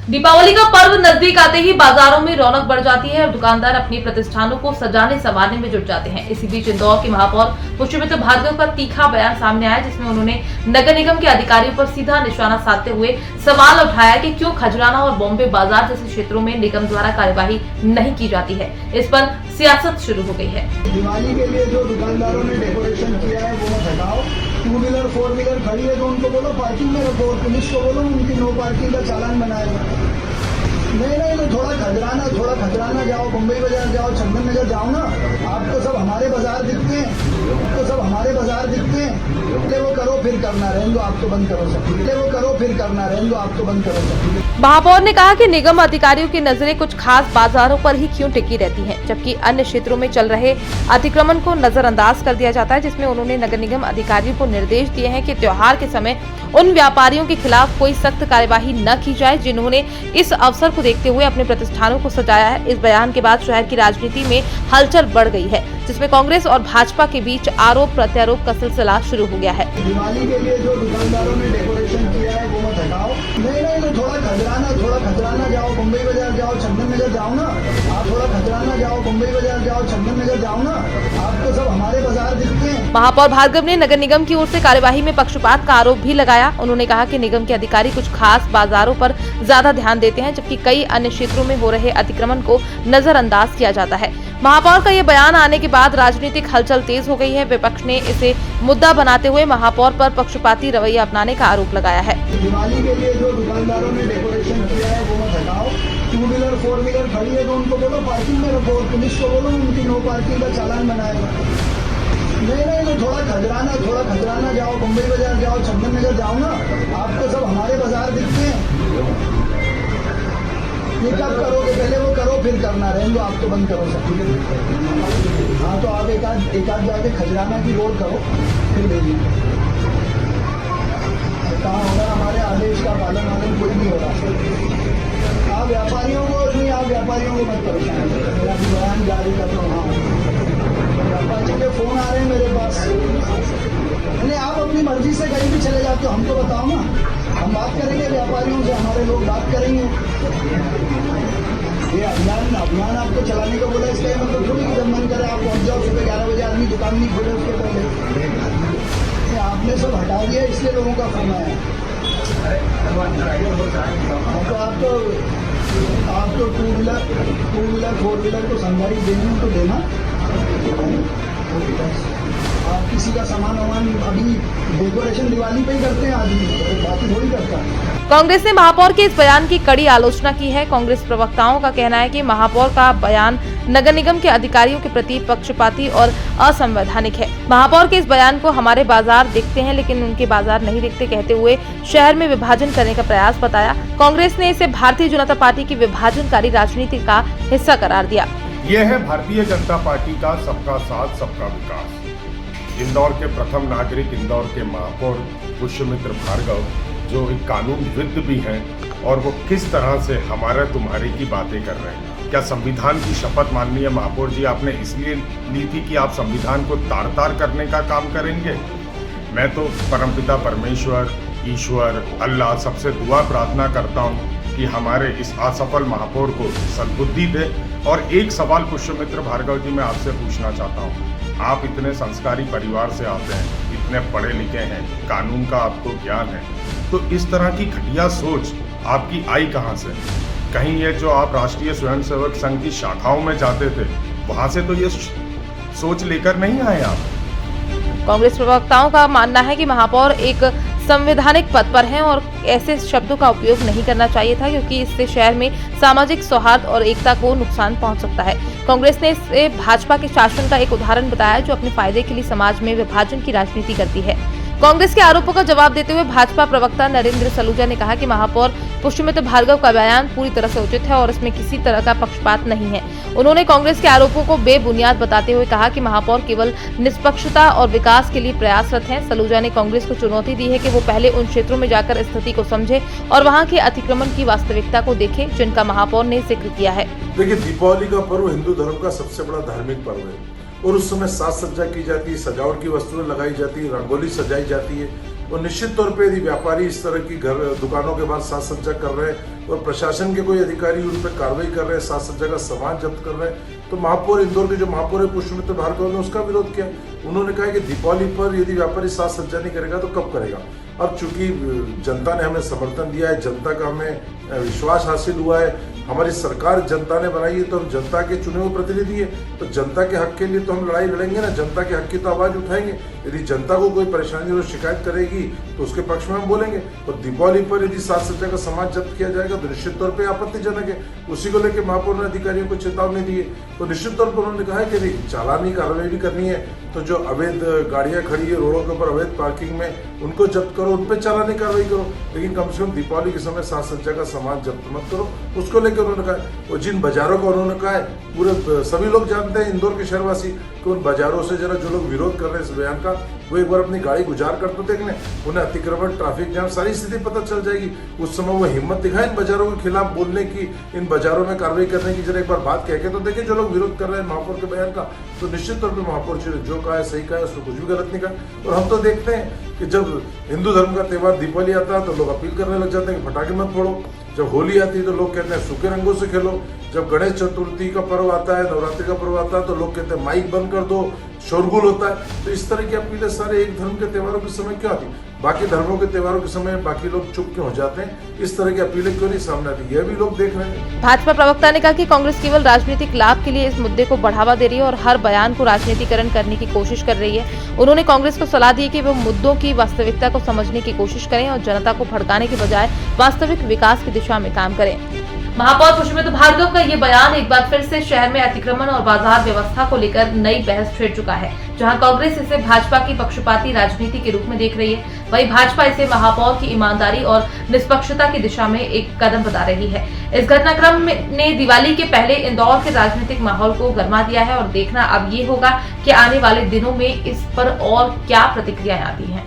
दीपावली का पर्व नजदीक आते ही बाजारों में रौनक बढ़ जाती है और दुकानदार अपने प्रतिष्ठानों को सजाने संवारने में जुट जाते हैं। इसी बीच इंदौर की महापौर पुष्यमित्र भार्गव का तीखा बयान सामने आया, जिसमें उन्होंने नगर निगम के अधिकारियों पर सीधा निशाना साधते हुए सवाल उठाया कि क्यों खजराना और बॉम्बे बाजार जैसे क्षेत्रों में निगम द्वारा कार्यवाही नहीं की जाती है। इस पर सियासत शुरू हो गई है। दिवाली के लिए जो दुकानदारों ने डेकोरेशन किया है वो मत हटाओ। 2 व्हीलर 4 व्हीलर खड़ी है तो उनको बोलो पार्किंग में रखो, पुलिस को बोलो उनकी नो पार्किंग का चालान बनाएगा। नहीं तो थोड़ा खजराना जाओ, मुंबई बाजार जाओ, चंदन नगर जाओ ना। आपको सब हमारे बाजार दिखते हैं, पहले वो करो फिर करना, रहने दो, आप तो बंद करो सब। महापौर ने कहा कि निगम अधिकारियों की नजरें कुछ खास बाजारों पर ही क्यों टिकी रहती हैं, जबकि अन्य क्षेत्रों में चल रहे अतिक्रमण को नजरअंदाज कर दिया जाता है। जिसमें उन्होंने नगर निगम अधिकारियों को निर्देश दिए हैं कि त्योहार के समय उन व्यापारियों के खिलाफ कोई सख्त कार्यवाही न की जाए जिन्होंने इस अवसर को देखते हुए अपने प्रतिष्ठानों को सजाया है। इस बयान के बाद शहर की राजनीति में हलचल बढ़ गई है, जिसमें कांग्रेस और भाजपा के बीच आरोप प्रत्यारोप का सिलसिला शुरू हो गया है। दिवाली के लिए जो दुकानदारों ने डेकोरेशन किया है वो मत हटाओ। नहीं तो थोड़ा खजराना जाओ, मुंबई बाजार जाओ, चंदन नगर जाओ ना। आप थोड़ा खजराना जाओ, मुंबई बाजार जाओ, चंदन नगर जाओ ना। आपको सब हमारे बाजार दिखते हैं। महापौर भार्गव ने नगर निगम की ओर से कार्यवाही में पक्षपात का आरोप भी लगाया। उन्होंने कहा कि निगम के अधिकारी कुछ खास बाजारों पर ज्यादा ध्यान देते हैं, जबकि कई अन्य क्षेत्रों में हो रहे अतिक्रमण को नजरअंदाज किया जाता है। महापौर का ये बयान आने के बाद राजनीतिक हलचल तेज हो गई है। विपक्ष ने इसे मुद्दा बनाते हुए महापौर पर पक्षपाती रवैया अपनाने का आरोप लगाया है। दिवाली के लिए जो दुकानदारों ने डेकोरेशन किया है वो मत हटाओ। 2 व्हीलर 4 व्हीलर खड़ी है तो उनको बोलो पार्किंग में रखो, पुलिस को बोलो उनकी नो पार्किंग का चालान बनाएगा। नहीं तो थोड़ा खजराना जाओ, मुंबई बाजार जाओ, चंदन नगर जाओ ना। आपको सब हमारे बाजार दिखते हैं। ये कब करोगे? पहले वो करो फिर करना, रहने दो, आप तो बंद करो सब। हाँ तो आप एक आध जाके खजराना की रोड करो फिर भेजिए। कहाँ होगा हमारे आदेश का पालन कोई नहीं हो रहा। आप व्यापारियों को मत परेशान करो। मेरा बयान जारी कर दो। हाँ व्यापारियों के फोन आ रहे हैं मेरे पास। नहीं आप अपनी मर्जी से कहीं भी चले जाते हो, हमको बताओ ना, हम बात करेंगे व्यापारियों से, हमारे लोग बात करेंगे। ये अभियान आपको चलाने को बोला, इसका मतलब थोड़ी जब मन करे आप पहुंच जाओ सुबह 11 बजे, आदमी दुकान नहीं खोले उसके पहले। आपने सब हटा दिया इसलिए लोगों का फोन आया। तो आप तो 2 व्हीलर 4 व्हीलर को संगाड़ी देनी हो तो देना। आप किसी का सामान अभी डेकोरेशन दिवाली पे ही करते हैं आदमी, बाकी थोड़ी करता है। कांग्रेस ने महापौर के इस बयान की कड़ी आलोचना की है। कांग्रेस प्रवक्ताओं का कहना है कि महापौर का बयान नगर निगम के अधिकारियों के प्रति पक्षपाती और असंवैधानिक है। महापौर के इस बयान को हमारे बाजार दिखते हैं लेकिन उनके बाजार नहीं दिखते कहते हुए शहर में विभाजन करने का प्रयास बताया। कांग्रेस ने इसे भारतीय जनता पार्टी की विभाजनकारी राजनीति का हिस्सा करार दिया। ये है भारतीय जनता पार्टी का सबका साथ सबका विकास। इंदौर के प्रथम नागरिक, इंदौर के महापौर पुष्यमित्र भार्गव जो एक कानूनविद भी हैं, और वो किस तरह से हमारे तुम्हारे की बातें कर रहे हैं। क्या संविधान की शपथ माननीय महापौर जी आपने इसलिए ली थी कि आप संविधान को तार-तार करने का काम करेंगे? मैं तो परमपिता परमेश्वर, ईश्वर, अल्लाह सबसे दुआ प्रार्थना करता हूँ कि हमारे इस असफल महापौर को सद्बुद्धि दे। और एक सवाल पुष्यमित्र भार्गव जी मैं आपसे पूछना चाहता हूँ, आप इतने संस्कारी परिवार से आते हैं, इतने पढ़े लिखे हैं, कानून का आपको ज्ञान है, तो इस तरह की घटिया सोच आपकी आई कहाँ से? कहीं ये जो आप राष्ट्रीय स्वयंसेवक संघ की शाखाओं में जाते थे वहां से तो ये सोच लेकर नहीं आए आप? कांग्रेस प्रवक्ताओं का मानना है कि महापौर एक संवैधानिक पद पर हैं और ऐसे शब्दों का उपयोग नहीं करना चाहिए था, क्योंकि इससे शहर में सामाजिक सौहार्द और एकता को नुकसान पहुंच सकता है। कांग्रेस ने इसे भाजपा के शासन का एक उदाहरण बताया जो अपने फायदे के लिए समाज में विभाजन की राजनीति करती है। कांग्रेस के आरोपों का जवाब देते हुए भाजपा प्रवक्ता नरेंद्र सलूजा ने कहा कि महापौर पुष्यमित्र भार्गव का बयान पूरी तरह से उचित है और इसमें किसी तरह का पक्षपात नहीं है। उन्होंने कांग्रेस के आरोपों को बेबुनियाद बताते हुए कहा कि महापौर केवल निष्पक्षता और विकास के लिए प्रयासरत हैं। सलूजा ने कांग्रेस को चुनौती दी है कि वो पहले उन क्षेत्रों में जाकर स्थिति को समझे और वहां के अतिक्रमण की वास्तविकता को देखे जिनका महापौर ने जिक्र किया है। देखिए, दीपावली का पर्व हिंदू धर्म का सबसे बड़ा धार्मिक पर्व है और उस समय साज सज्जा की जाती है, सजावट की वस्तुएं लगाई जाती है, रंगोली सजाई जाती है। और निश्चित तौर पे यदि व्यापारी इस तरह की दुकानों के बाद साज सज्जा कर रहे हैं और प्रशासन के कोई अधिकारी उन पर कार्रवाई कर रहे हैं, साज सज्जा का सामान जब्त कर रहे हैं, तो महापौर इंदौर के जो महापौर है पुष्पमित्र भार्गव ने उसका विरोध किया। उन्होंने कहा कि दीपावली पर यदि व्यापारी साज सज्जा नहीं करेगा तो कब करेगा। अब चूंकि जनता ने हमें समर्थन दिया है, जनता का हमें विश्वास हासिल हुआ है, हमारी सरकार जनता ने बनाई है, तो हम जनता के चुने हुए प्रतिनिधि है, तो जनता के हक के लिए तो हम लड़ाई लड़ेंगे ना, जनता के हक की तो आवाज उठाएंगे। यदि जनता को कोई परेशानी और शिकायत करेगी तो उसके पक्ष में हम बोलेंगे। और दीपावली पर यदि साज सज्जा का सामान जब्त किया जाएगा तो निश्चित तौर पर आपत्तिजनक है। उसी को लेकर महापौर ने अधिकारियों को चेतावनी दी है। तो निश्चित तौर पर उन्होंने कहा है कि चालानी कार्रवाई भी करनी है, तो जो अवैध गाड़ियां खड़ी है रोडों के ऊपर अवैध पार्किंग में, उनको जब्त करो, उन पर चालानी कार्रवाई करो, लेकिन कम से कम दीपावली के समय साज सज्जा का सामान जब्त मत करो। उसको लेकर उन्होंने कहा। और जिन बाजारों का उन्होंने कहा है, पूरे सभी लोग जानते हैं इंदौर के शहरवासी कि उन बाजारों से जरा जो लोग विरोध कर रहे हैं इस बयान का, वो एक बार अपनी गाड़ी गुजार कर तो देख लें, उन्हें अतिक्रमण, ट्रैफिक जाम, सारी स्थिति पता चल जाएगी। उस समय वो हिम्मत दिखाए इन बाजारों के खिलाफ बोलने की, इन बाजारों में कार्रवाई करने की, जरा एक बार बात कह के तो देखें जो लोग विरोध कर रहे हैं महापौर के बयान का। तो निश्चित तौर पर महापौर जी ने जो कहा है सही कहा है, उसमें कुछ भी गलत नहीं कहा। और हम तो देखते हैं कि जब हिंदू धर्म का त्यौहार दीपावली आता है तो लोग अपील करने लग जाते हैं कि पटाखे मत फोड़ो। जब होली आती है तो लोग कहते हैं सूखे रंगों से खेलो। जब गणेश चतुर्थी का पर्व आता है, नवरात्रि का पर्व आता है, तो लोग कहते हैं माइक बंद कर दो, शोरगुल होता है। तो इस तरह की अपीलें सारे एक धर्म के त्योहारों के समय क्यों आती? बाकी धर्मों के त्योहारों के समय बाकी लोग चुप क्यों हो जाते हैं? इस तरह की अपीलें क्यों नहीं सामने आती? यह भी लोग देख रहे हैं। भाजपा प्रवक्ता ने कहा कि कांग्रेस केवल राजनीतिक लाभ के लिए इस मुद्दे को बढ़ावा दे रही है और हर बयान को राजनीतिकरण करने की कोशिश कर रही है। उन्होंने कांग्रेस को सलाह दी कि वो मुद्दों की वास्तविकता को समझने की कोशिश करें और जनता को भड़काने के बजाय वास्तविक विकास की दिशा में काम करें। महापौर पुष्पमित्र भार्गव का ये बयान एक बार फिर से शहर में अतिक्रमण और बाजार व्यवस्था को लेकर नई बहस छेड़ चुका है। जहां कांग्रेस इसे भाजपा की पक्षपाती राजनीति के रूप में देख रही है, वहीं भाजपा इसे महापौर की ईमानदारी और निष्पक्षता की दिशा में एक कदम बता रही है। इस घटनाक्रम ने दिवाली के पहले इंदौर के राजनीतिक माहौल को गरमा दिया है और देखना अब ये होगा कि आने वाले दिनों में इस पर और क्या प्रतिक्रियाएं आती हैं।